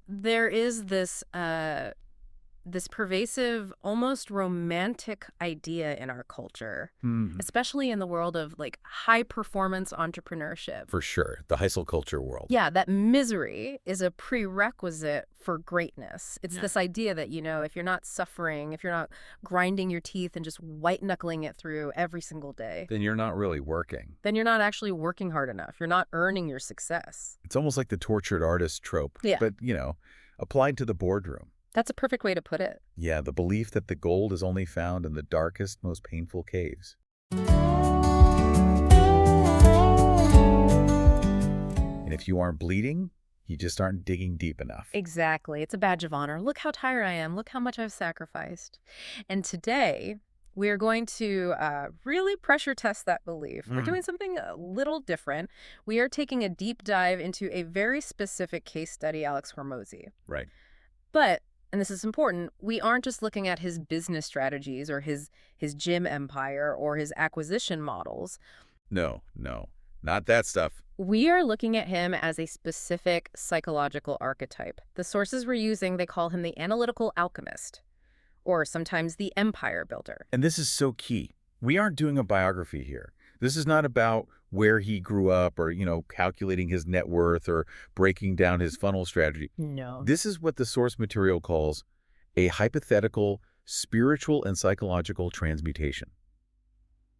There is this pervasive, almost romantic idea in our culture, Hmm. especially in the world of like high performance entrepreneurship. For sure. The hustle culture world. Yeah, that misery is a prerequisite for greatness. It's Yeah. this idea that, if you're not suffering, if you're not grinding your teeth and just white knuckling it through every single day, Then you're not really working. then you're not actually working hard enough. You're not earning your success. It's almost like the tortured artist trope. Yeah. But, applied to the boardroom. That's a perfect way to put it. Yeah, the belief that the gold is only found in the darkest, most painful caves. And if you aren't bleeding, you just aren't digging deep enough. Exactly. It's a badge of honor. Look how tired I am. Look how much I've sacrificed. And today, we are going to really pressure test that belief. We're doing something a little different. We are taking a deep dive into a very specific case study, Alex Hormozi. Right. But, and this is important, we aren't just looking at his business strategies or his gym empire or his acquisition models. No, not that stuff. We are looking at him as a specific psychological archetype. The sources we're using, they call him the analytical alchemist, or sometimes the empire builder. And this is so key. We aren't doing a biography here. This is not about where he grew up or, calculating his net worth or breaking down his funnel strategy. No. This is what the source material calls a hypothetical spiritual and psychological transmutation.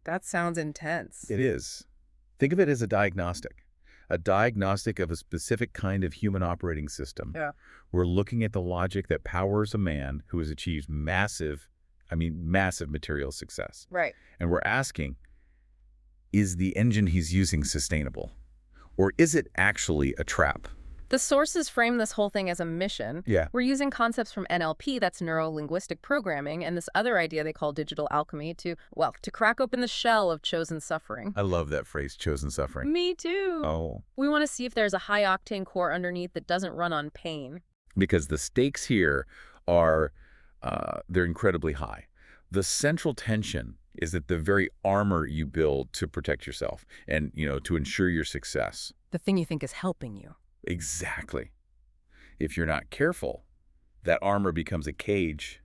That sounds intense. It is. Think of it as a diagnostic of a specific kind of human operating system. Yeah. We're looking at the logic that powers a man who has achieved massive material success. Right. And we're asking, is the engine he's using sustainable? Or is it actually a trap? The sources frame this whole thing as a mission. Yeah. We're using concepts from NLP, that's neuro-linguistic programming, and this other idea they call digital alchemy to crack open the shell of chosen suffering. I love that phrase, chosen suffering. Me too. Oh. We want to see if there's a high-octane core underneath that doesn't run on pain. Because the stakes here are, they're incredibly high. The central tension is that the very armor you build to protect yourself and, to ensure your success. The thing you think is helping you. Exactly. If you're not careful, that armor becomes a cage,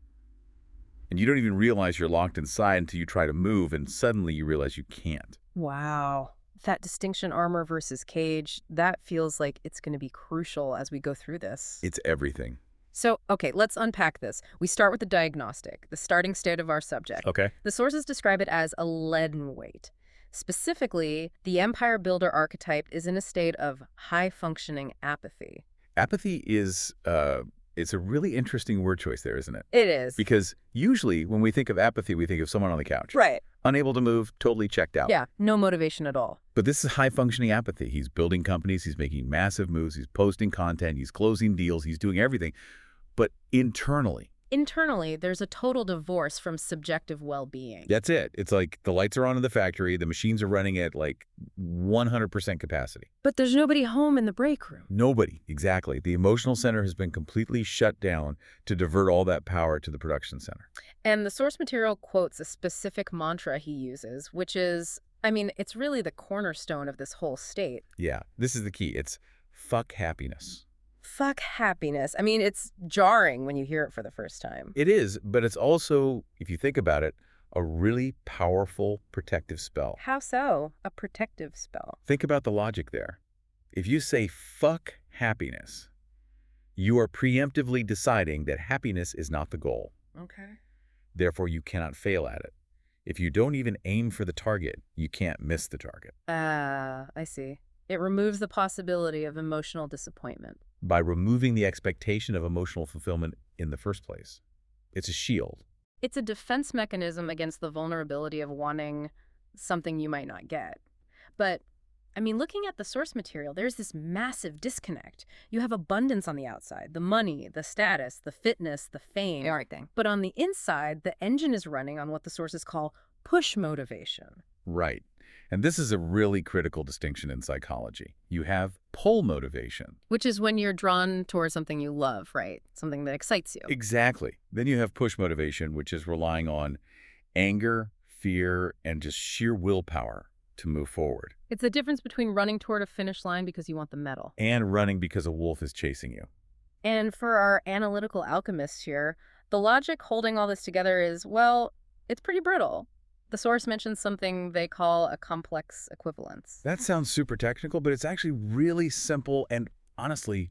and you don't even realize you're locked inside until you try to move, and suddenly you realize you can't. Wow. That distinction, armor versus cage, that feels like it's going to be crucial as we go through this. It's everything. So, okay, let's unpack this. We start with the diagnostic, the starting state of our subject. Okay. The sources describe it as a leaden weight. Specifically, the empire builder archetype is in a state of high-functioning apathy. Apathy is, it's a really interesting word choice there, isn't it? It is. Because usually when we think of apathy, we think of someone on the couch. Right. Unable to move, totally checked out. Yeah, no motivation at all. But this is high-functioning apathy. He's building companies, he's making massive moves, he's posting content, he's closing deals, he's doing everything. But internally, there's a total divorce from subjective well-being. that's it. It's like the lights are on in the factory, the machines are running at like 100% capacity. But there's nobody home in the break room. Nobody, exactly. The emotional center has been completely shut down to divert all that power to the production center. And the source material quotes a specific mantra he uses, which is, it's really the cornerstone of this whole state. Yeah, this is the key. It's fuck happiness. Fuck happiness. It's jarring when you hear it for the first time. It is, but it's also, if you think about it, a really powerful protective spell. How so? A protective spell. Think about the logic there. If you say fuck happiness, you are preemptively deciding that happiness is not the goal. Okay. Therefore, you cannot fail at it. If you don't even aim for the target, you can't miss the target. I see. It removes the possibility of emotional disappointment. By removing the expectation of emotional fulfillment in the first place. It's a shield. It's a defense mechanism against the vulnerability of wanting something you might not get. But, looking at the source material, there's this massive disconnect. You have abundance on the outside, the money, the status, the fitness, the fame. Everything. But on the inside, the engine is running on what the sources call push motivation. Right. And this is a really critical distinction in psychology. You have pull motivation. Which is when you're drawn towards something you love, right? Something that excites you. Exactly. Then you have push motivation, which is relying on anger, fear, and just sheer willpower to move forward. It's the difference between running toward a finish line because you want the medal. And running because a wolf is chasing you. And for our analytical alchemists here, the logic holding all this together is, well, it's pretty brittle. The source mentions something they call a complex equivalence. That sounds super technical, but it's actually really simple and, honestly,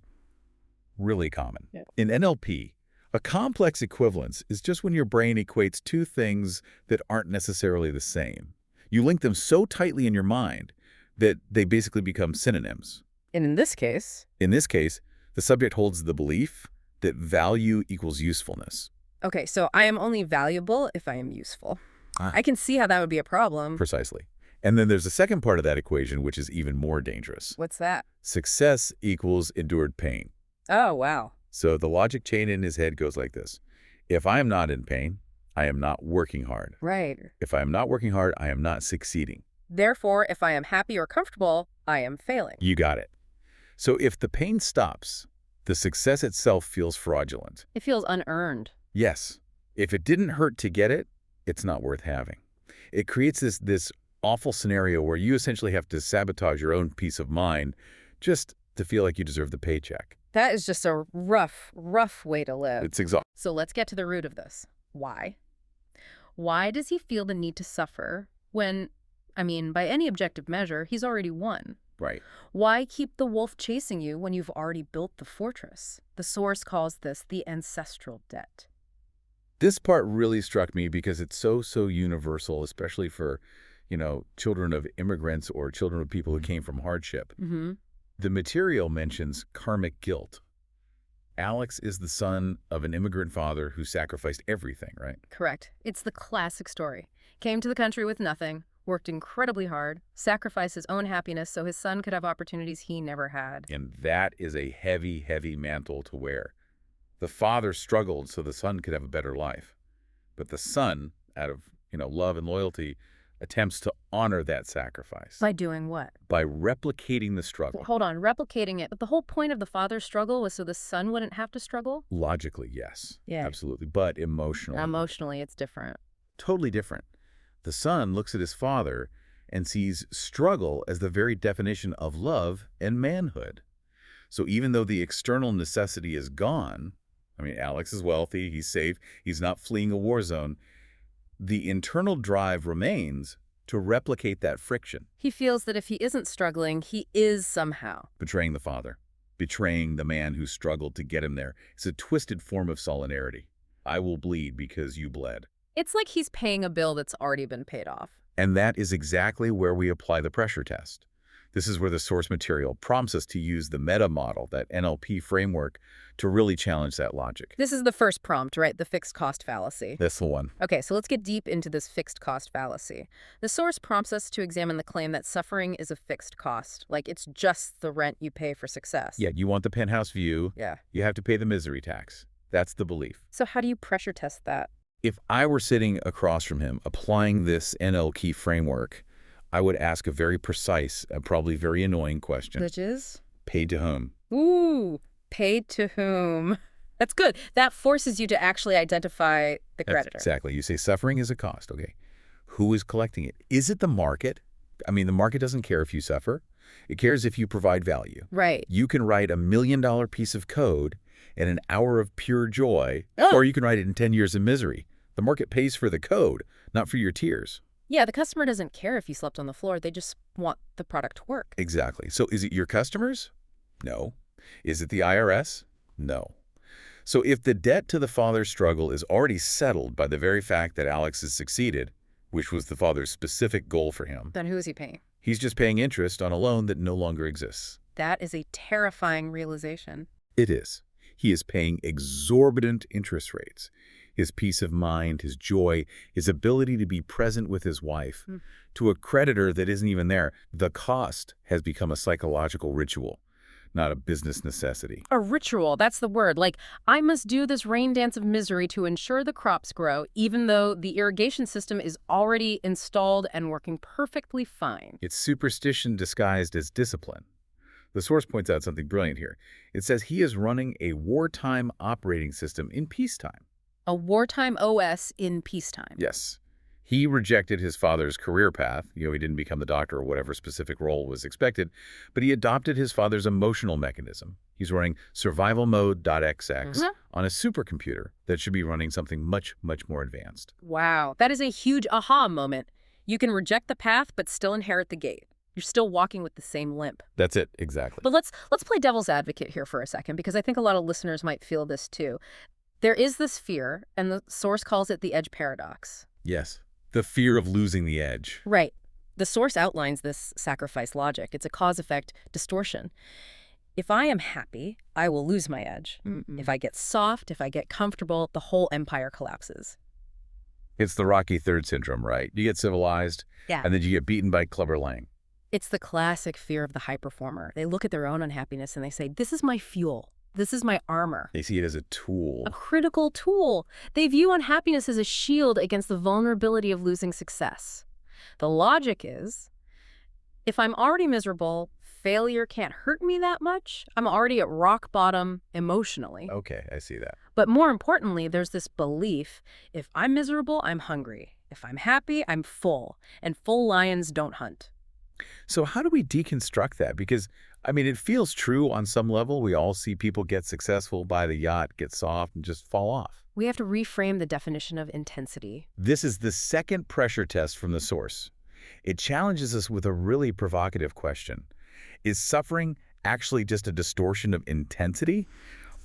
really common. Yeah. In NLP, a complex equivalence is just when your brain equates two things that aren't necessarily the same. You link them so tightly in your mind that they basically become synonyms. And in this case... In this case, the subject holds the belief that value equals usefulness. Okay, so I am only valuable if I am useful. Ah. I can see how that would be a problem. Precisely. And then there's a second part of that equation, which is even more dangerous. What's that? Success equals endured pain. Oh, wow. So the logic chain in his head goes like this. If I am not in pain, I am not working hard. Right. If I am not working hard, I am not succeeding. Therefore, if I am happy or comfortable, I am failing. You got it. So if the pain stops, the success itself feels fraudulent. It feels unearned. Yes. If it didn't hurt to get it, it's not worth having. It creates this awful scenario where you essentially have to sabotage your own peace of mind just to feel like you deserve the paycheck. That is just a rough, rough way to live. It's exhausting. So let's get to the root of this. Why? Why does he feel the need to suffer when, by any objective measure, he's already won? Right. Why keep the wolf chasing you when you've already built the fortress? The source calls this the ancestral debt. This part really struck me because it's so universal, especially for, children of immigrants or children of people who came from hardship. Mm-hmm. The material mentions karmic guilt. Alex is the son of an immigrant father who sacrificed everything, right? Correct. It's the classic story. Came to the country with nothing, worked incredibly hard, sacrificed his own happiness so his son could have opportunities he never had. And that is a heavy, heavy mantle to wear. The father struggled so the son could have a better life. But the son, out of, love and loyalty, attempts to honor that sacrifice. By doing what? By replicating the struggle. Hold on, replicating it. But the whole point of the father's struggle was so the son wouldn't have to struggle? Logically, yes. Yeah. Absolutely. But emotionally. Emotionally, it's different. Totally different. The son looks at his father and sees struggle as the very definition of love and manhood. So even though the external necessity is gone, Alex is wealthy, he's safe, he's not fleeing a war zone, the internal drive remains to replicate that friction. He feels that if he isn't struggling, he is somehow. Betraying the father, betraying the man who struggled to get him there. It's a twisted form of solidarity. I will bleed because you bled. It's like he's paying a bill that's already been paid off. And that is exactly where we apply the pressure test. This is where the source material prompts us to use the meta model, that NLP framework, to really challenge that logic. This is the first prompt, right? The fixed cost fallacy. That's the one. Okay, so let's get deep into this fixed cost fallacy. The source prompts us to examine the claim that suffering is a fixed cost, like it's just the rent you pay for success. Yeah, you want the penthouse view. Yeah. You have to pay the misery tax. That's the belief. So how do you pressure test that? If I were sitting across from him applying this NLP framework, I would ask a very precise and probably very annoying question. Which is? Paid to whom? Ooh, paid to whom? That's good. That forces you to actually identify the creditor. Exactly. You say suffering is a cost. Okay. Who is collecting it? Is it the market? The market doesn't care if you suffer. It cares if you provide value. Right. You can write $1 million piece of code in an hour of pure joy, or you can write it in 10 years of misery. The market pays for the code, not for your tears. Yeah, the customer doesn't care if you slept on the floor. They just want the product to work. Exactly. So is it your customers? No. Is it the IRS? No. So if the debt to the father's struggle is already settled by the very fact that Alex has succeeded, which was the father's specific goal for him, Then who is he paying? he's just paying interest on a loan that no longer exists. That is a terrifying realization. It is. He is paying exorbitant interest rates. His peace of mind, his joy, his ability to be present with his wife, to a creditor that isn't even there. The cost has become a psychological ritual, not a business necessity. A ritual, that's the word. Like, I must do this rain dance of misery to ensure the crops grow, even though the irrigation system is already installed and working perfectly fine. It's superstition disguised as discipline. The source points out something brilliant here. It says he is running a wartime operating system in peacetime. A wartime OS in peacetime. Yes. He rejected his father's career path. He didn't become the doctor or whatever specific role was expected, but he adopted his father's emotional mechanism. He's running survival mode.xx on a supercomputer that should be running something much, much more advanced. Wow, that is a huge aha moment. You can reject the path but still inherit the gate. You're still walking with the same limp. That's it, exactly. But let's play devil's advocate here for a second, because I think a lot of listeners might feel this too. There is this fear, and the source calls it the edge paradox. Yes, the fear of losing the edge. Right. The source outlines this sacrifice logic. It's a cause-effect distortion. If I am happy, I will lose my edge. If I get soft, if I get comfortable, the whole empire collapses. It's the Rocky III syndrome, right? You get civilized, and then you get beaten by Clubber Lang. It's the classic fear of the high performer. They look at their own unhappiness and they say, this is my fuel. This is my armor. They see it as a tool. A critical tool. They view unhappiness as a shield against the vulnerability of losing success. The logic is, if I'm already miserable, failure can't hurt me that much. I'm already at rock bottom emotionally. Okay, I see that. But more importantly, there's this belief, if I'm miserable, I'm hungry. If I'm happy, I'm full. And full lions don't hunt. So how do we deconstruct that? Because, it feels true on some level. We all see people get successful, buy the yacht, get soft, and just fall off. We have to reframe the definition of intensity. This is the second pressure test from the source. It challenges us with a really provocative question. Is suffering actually just a distortion of intensity?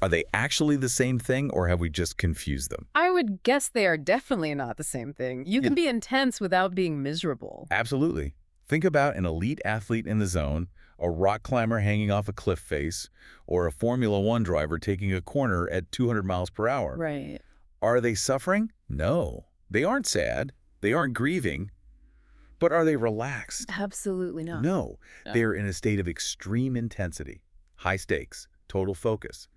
Are they actually the same thing, or have we just confused them? I would guess they are definitely not the same thing. You can be intense without being miserable. Absolutely. Think about an elite athlete in the zone, a rock climber hanging off a cliff face, or a Formula One driver taking a corner at 200 miles per hour. Right. Are they suffering? No. They aren't sad. They aren't grieving. But are they relaxed? Absolutely not. No. They're in a state of extreme intensity, high stakes, total focus.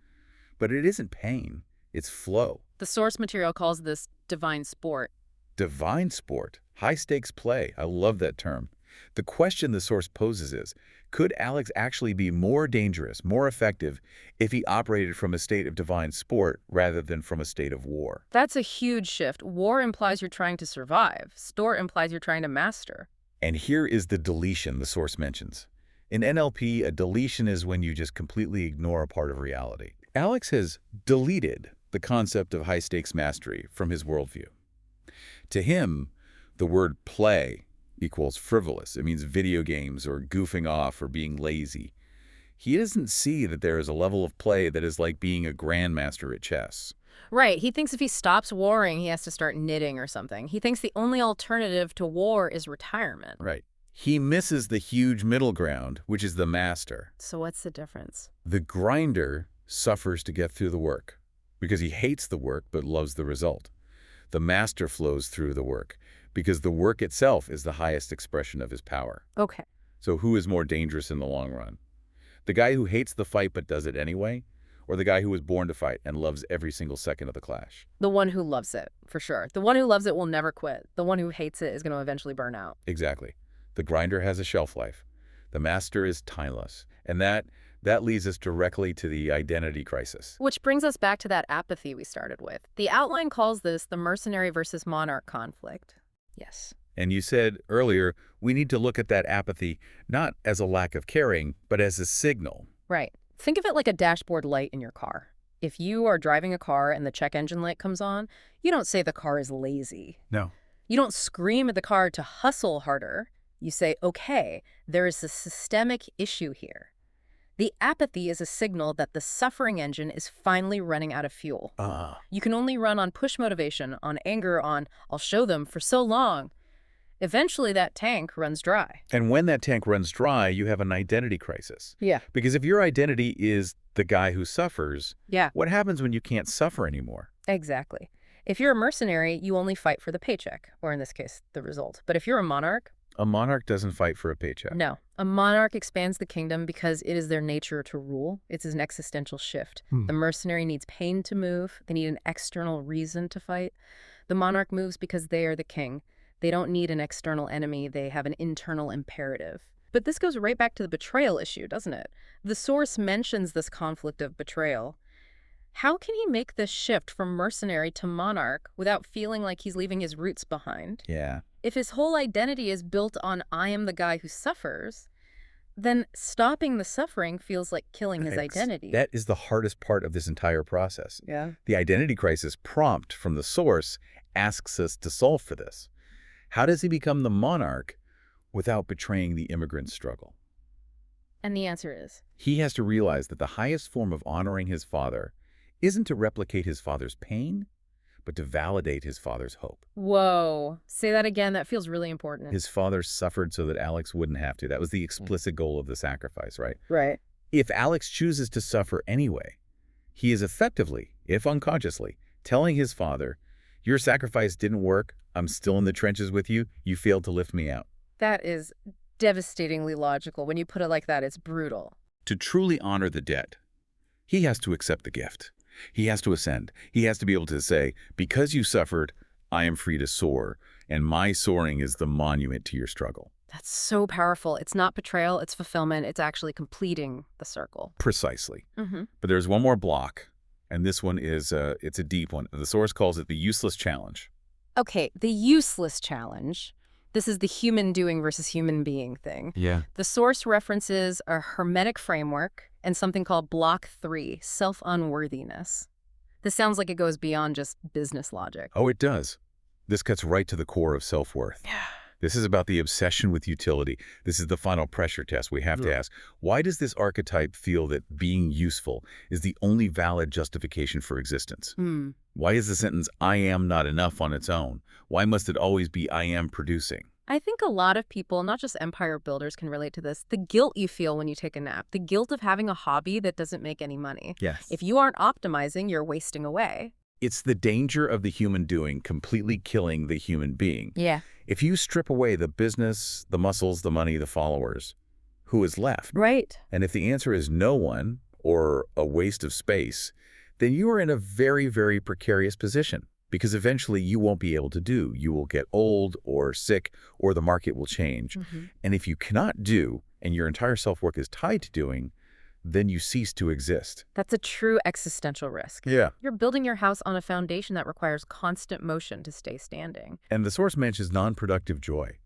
But it isn't pain. It's flow. The source material calls this divine sport. Divine sport. High stakes play. I love that term. The question the source poses is, could Alex actually be more dangerous, more effective, if he operated from a state of divine sport rather than from a state of war? That's a huge shift. War implies you're trying to survive. Sport implies you're trying to master. And here is the deletion the source mentions. In NLP, a deletion is when you just completely ignore a part of reality. Alex has deleted the concept of high-stakes mastery from his worldview. To him, the word play equals frivolous. It means video games or goofing off or being lazy. He doesn't see that there is a level of play that is like being a grandmaster at chess. Right. He thinks if he stops warring, he has to start knitting or something. He thinks the only alternative to war is retirement. Right. He misses the huge middle ground, which is the master. So what's the difference? The grinder suffers to get through the work because he hates the work but loves the result. The master flows through the work because the work itself is the highest expression of his power. Okay. So who is more dangerous in the long run? The guy who hates the fight but does it anyway? Or the guy who was born to fight and loves every single second of the clash? The one who loves it, for sure. The one who loves it will never quit. The one who hates it is going to eventually burn out. Exactly. The grinder has a shelf life. The master is timeless. And that leads us directly to the identity crisis. Which brings us back to that apathy we started with. The outline calls this the mercenary versus monarch conflict. Yes. And you said earlier, we need to look at that apathy not as a lack of caring, but as a signal. Right. Think of it like a dashboard light in your car. If you are driving a car and the check engine light comes on, you don't say the car is lazy. No. You don't scream at the car to hustle harder. You say, okay, there is a systemic issue here. The apathy is a signal that the suffering engine is finally running out of fuel. You can only run on push motivation, on anger, on I'll show them for so long. Eventually that tank runs dry. And when that tank runs dry, you have an identity crisis. Yeah. Because if your identity is the guy who suffers, Yeah. what happens when you can't suffer anymore? Exactly. If you're a mercenary, you only fight for the paycheck, or in this case, the result. But if you're a monarch, A monarch doesn't fight for a paycheck. no. A monarch expands the kingdom because it is their nature to rule. It's an existential shift. The mercenary needs pain to move. They need an external reason to fight. The monarch moves because they are the king. They don't need an external enemy. They have an internal imperative. But this goes right back to the betrayal issue, doesn't it? The source mentions this conflict of betrayal. How can he make this shift from mercenary to monarch without feeling like he's leaving his roots behind? Yeah. If his whole identity is built on I am the guy who suffers, then stopping the suffering feels like killing his identity. That is the hardest part of this entire process. Yeah. The identity crisis prompt from the source asks us to solve for this. How does he become the monarch without betraying the immigrant struggle? And the answer is? He has to realize that the highest form of honoring his father isn't to replicate his father's pain, but to validate his father's hope. Whoa. Say that again. That feels really important. His father suffered so that Alex wouldn't have to. That was the explicit goal of the sacrifice, right? Right. If Alex chooses to suffer anyway, he is effectively, if unconsciously, telling his father, your sacrifice didn't work, I'm still in the trenches with you, you failed to lift me out. That is devastatingly logical. When you put it like that, it's brutal. To truly honor the debt, he has to accept the gift. He has to ascend. He has to be able to say, because you suffered, I am free to soar, and my soaring is the monument to your struggle. That's so powerful. It's not betrayal, it's fulfillment. It's actually completing the circle. Precisely. Mm-hmm. But there's one more block, and this one is, it's a deep one. The source calls it the useless challenge. Okay, the useless challenge. This is the human doing versus human being thing. Yeah. The source references a hermetic framework and something called Block 3, self-unworthiness. This sounds like it goes beyond just business logic. Oh, it does. This cuts right to the core of self-worth. Yeah. This is about the obsession with utility. This is the final pressure test. We have to ask, why does this archetype feel that being useful is the only valid justification for existence? Why is the sentence, I am not enough on its own? Why must it always be I am producing? I think a lot of people, not just empire builders, can relate to this. The guilt you feel when you take a nap, the guilt of having a hobby that doesn't make any money. Yes. If you aren't optimizing, you're wasting away. It's the danger of the human doing completely killing the human being. Yeah. If you strip away the business, the muscles, the money, the followers, who is left? Right. And if the answer is no one or a waste of space, then you are in a very, very precarious position because eventually you won't be able to do. You will get old or sick or the market will change. And if you cannot do and your entire self-work is tied to doing, then you cease to exist. That's a true existential risk. Yeah. You're building your house on a foundation that requires constant motion to stay standing. And the source mentions non-productive joy.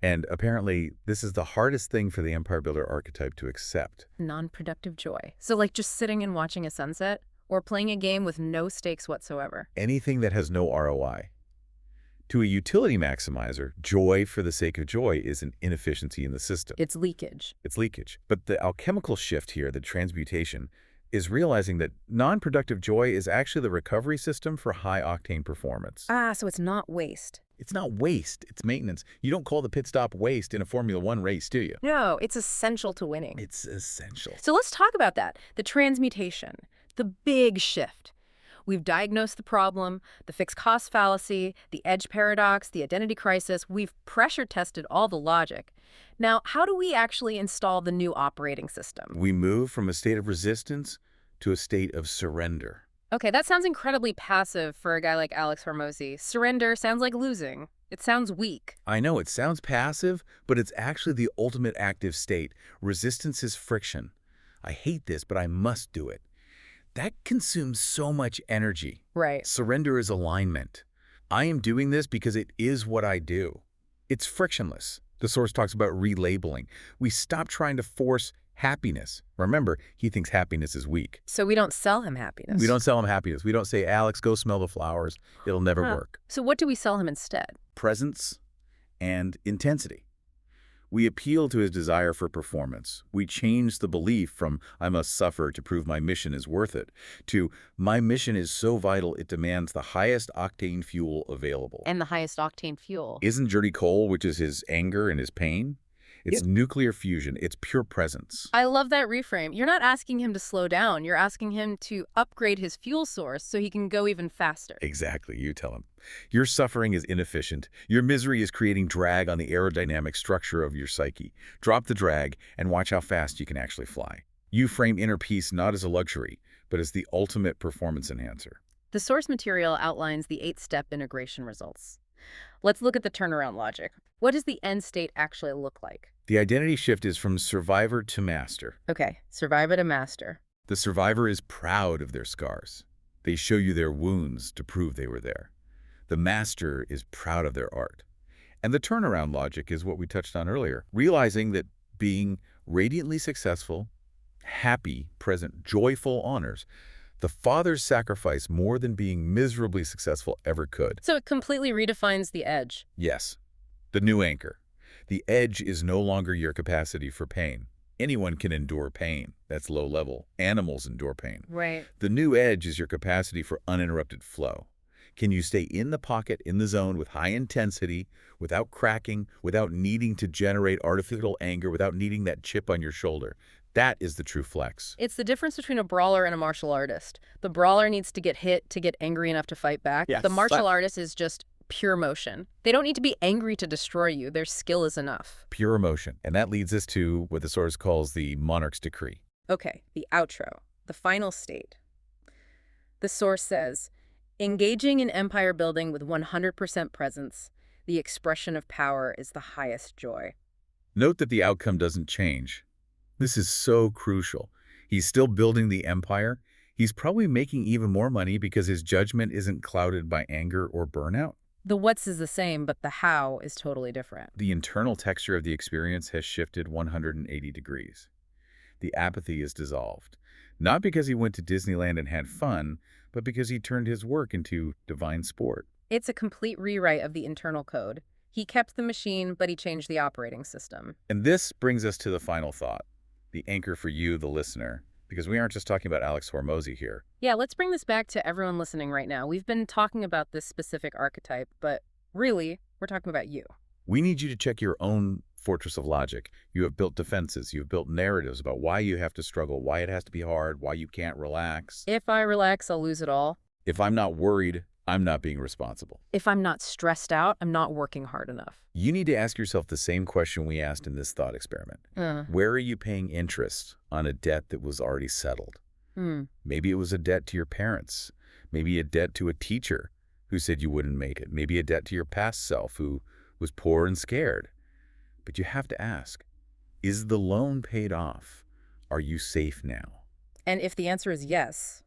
And apparently, this is the hardest thing for the empire builder archetype to accept. Non-productive joy. So like just sitting and watching a sunset or playing a game with no stakes whatsoever. Anything that has no ROI. To a utility maximizer, joy for the sake of joy is an inefficiency in the system. It's leakage. It's leakage. But the alchemical shift here, the transmutation, is realizing that non-productive joy is actually the recovery system for high-octane performance. Ah, so it's not waste. It's not waste, it's maintenance. You don't call the pit stop waste in a Formula One race, do you? No, it's essential to winning. It's essential. So let's talk about that. The transmutation, the big shift. We've diagnosed the problem, the fixed cost fallacy, the edge paradox, the identity crisis. We've pressure tested all the logic. Now, how do we actually install the new operating system? We move from a state of resistance to a state of surrender. Okay, that sounds incredibly passive for a guy like Alex Hormozi. Surrender sounds like losing. It sounds weak. I know it sounds passive, but it's actually the ultimate active state. Resistance is friction. I hate this, but I must do it. That consumes so much energy. Right. Surrender is alignment. I am doing this because it is what I do. It's frictionless. The source talks about relabeling. We stop trying to force happiness. Remember, he thinks happiness is weak. So we don't sell him happiness. We don't sell him happiness. We don't say, Alex, go smell the flowers. It'll never work. So what do we sell him instead? Presence and intensity. We appeal to his desire for performance. We change the belief from, I must suffer to prove my mission is worth it, to, my mission is so vital it demands the highest octane fuel available. And the highest octane fuel. Isn't dirty coal, which is his anger and his pain? It's nuclear fusion. It's pure presence. I love that reframe. You're not asking him to slow down. You're asking him to upgrade his fuel source so he can go even faster. Exactly. You tell him. Your suffering is inefficient. Your misery is creating drag on the aerodynamic structure of your psyche. Drop the drag and watch how fast you can actually fly. You frame inner peace not as a luxury, but as the ultimate performance enhancer. The source material outlines the 8-step integration results. Let's look at the turnaround logic. What does the end state actually look like? The identity shift is from survivor to master. Okay, survivor to master. The survivor is proud of their scars. They show you their wounds to prove they were there. The master is proud of their art. And the turnaround logic is what we touched on earlier, realizing that being radiantly successful, happy, present, joyful honors the father's sacrifice more than being miserably successful ever could. So it completely redefines the edge. Yes, the new anchor. The edge is no longer your capacity for pain. Anyone can endure pain. That's low level. Animals endure pain. Right. The new edge is your capacity for uninterrupted flow. Can you stay in the pocket, in the zone, with high intensity, without cracking, without needing to generate artificial anger, without needing that chip on your shoulder? That is the true flex. It's the difference between a brawler and a martial artist. The brawler needs to get hit to get angry enough to fight back. Yes. The martial artist is just pure motion. They don't need to be angry to destroy you. Their skill is enough. Pure emotion. And that leads us to what the source calls the Monarch's decree. Okay, the outro, the final state. The source says, engaging in empire building with 100% presence, the expression of power is the highest joy. Note that the outcome doesn't change. This is so crucial. He's still building the empire. He's probably making even more money because his judgment isn't clouded by anger or burnout. The what's is the same, but the how is totally different. The internal texture of the experience has shifted 180 degrees. The apathy is dissolved. Not because he went to Disneyland and had fun, but because he turned his work into divine sport. It's a complete rewrite of the internal code. He kept the machine, but he changed the operating system. And this brings us to the final thought, the anchor for you, the listener, because we aren't just talking about Alex Hormozi here. Yeah, let's bring this back to everyone listening right now. We've been talking about this specific archetype, but really, we're talking about you. We need you to check your own fortress of logic. You have built defenses. You've built narratives about why you have to struggle, why it has to be hard, why you can't relax. If I relax, I'll lose it all. If I'm not worried, I'm not being responsible. If I'm not stressed out, I'm not working hard enough. You need to ask yourself the same question we asked in this thought experiment. Where are you paying interest on a debt that was already settled? Maybe it was a debt to your parents. Maybe a debt to a teacher who said you wouldn't make it. Maybe a debt to your past self who was poor and scared. But you have to ask, is the loan paid off? Are you safe now? And if the answer is yes,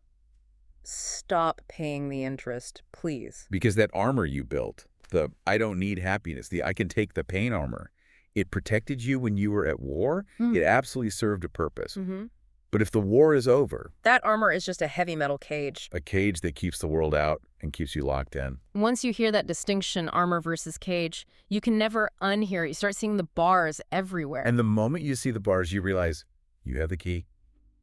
stop paying the interest, please. Because that armor you built, the I don't need happiness, the I can take the pain armor, it protected you when you were at war. It absolutely served a purpose. But if the war is over, that armor is just a heavy metal cage. A cage that keeps the world out and keeps you locked in. Once you hear that distinction, armor versus cage, you can never unhear it. You start seeing the bars everywhere. And the moment you see the bars, you realize you have the key.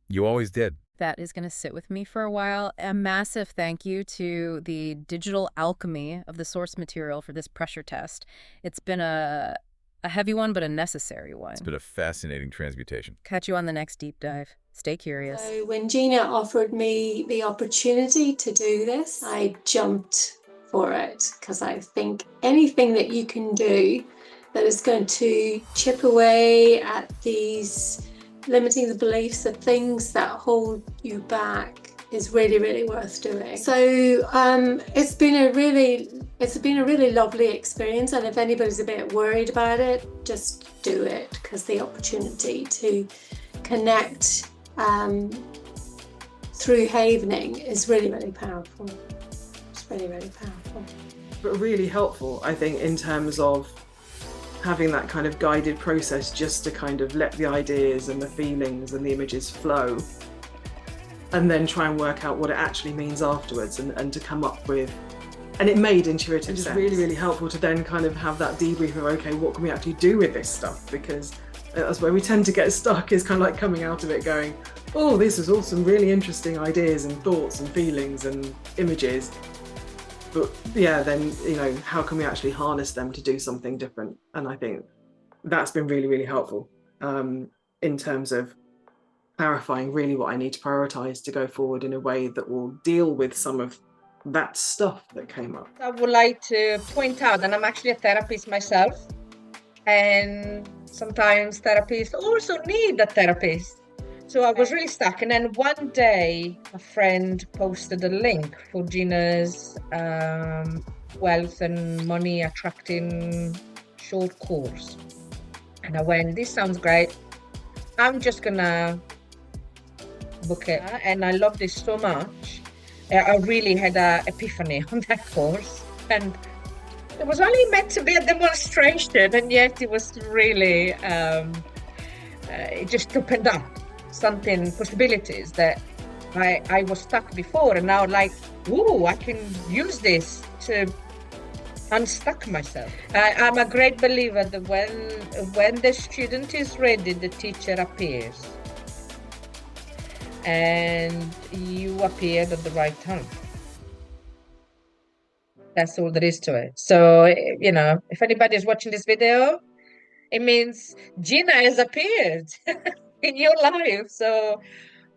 You always did. That is going to sit with me for a while. A massive thank you to the digital alchemy of the source material for this pressure test. It's been a heavy one, but a necessary one. It's been a fascinating transmutation. Catch you on the next deep dive. Stay curious. So when Gina offered me the opportunity to do this, I jumped for it because I think anything that you can do that is going to chip away at these limiting the beliefs, the things that hold you back, is really, really worth doing. So it's been a really lovely experience, and if anybody's a bit worried about it, just do it, because the opportunity to connect through havening is really, really powerful. It's really, really powerful. But really helpful, I think, in terms of having that kind of guided process just to kind of let the ideas and the feelings and the images flow, and then try and work out what it actually means afterwards, and to come up with, and it made intuitive sense. It's really, really helpful to then kind of have that debrief of, okay, what can we actually do with this stuff? Because that's where we tend to get stuck, is kind of like coming out of it going, oh, this is all some really interesting ideas and thoughts and feelings and images. But yeah, then, you know, how can we actually harness them to do something different? And I think that's been really, really helpful in terms of clarifying really what I need to prioritize to go forward in a way that will deal with some of that stuff that came up. I would like to point out that I'm actually a therapist myself, and sometimes therapists also need a therapist. So I was really stuck, and then one day a friend posted a link for Gina's wealth and money attracting short course, and I went, this sounds great. I'm just gonna book, and I loved it so much. I really had an epiphany on that course, and it was only meant to be a demonstration, and yet it was really, it just opened up something, possibilities that I was stuck before, and now like, ooh, I can use this to unstuck myself. I'm a great believer that when the student is ready, the teacher appears. And you appeared at the right time. That's all there is to it. So, you know, if anybody is watching this video, it means Gina has appeared in your life. So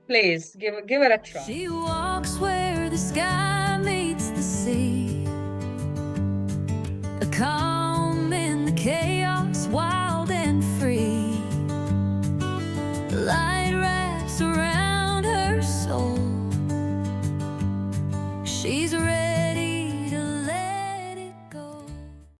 please give it a try. She walks where the sky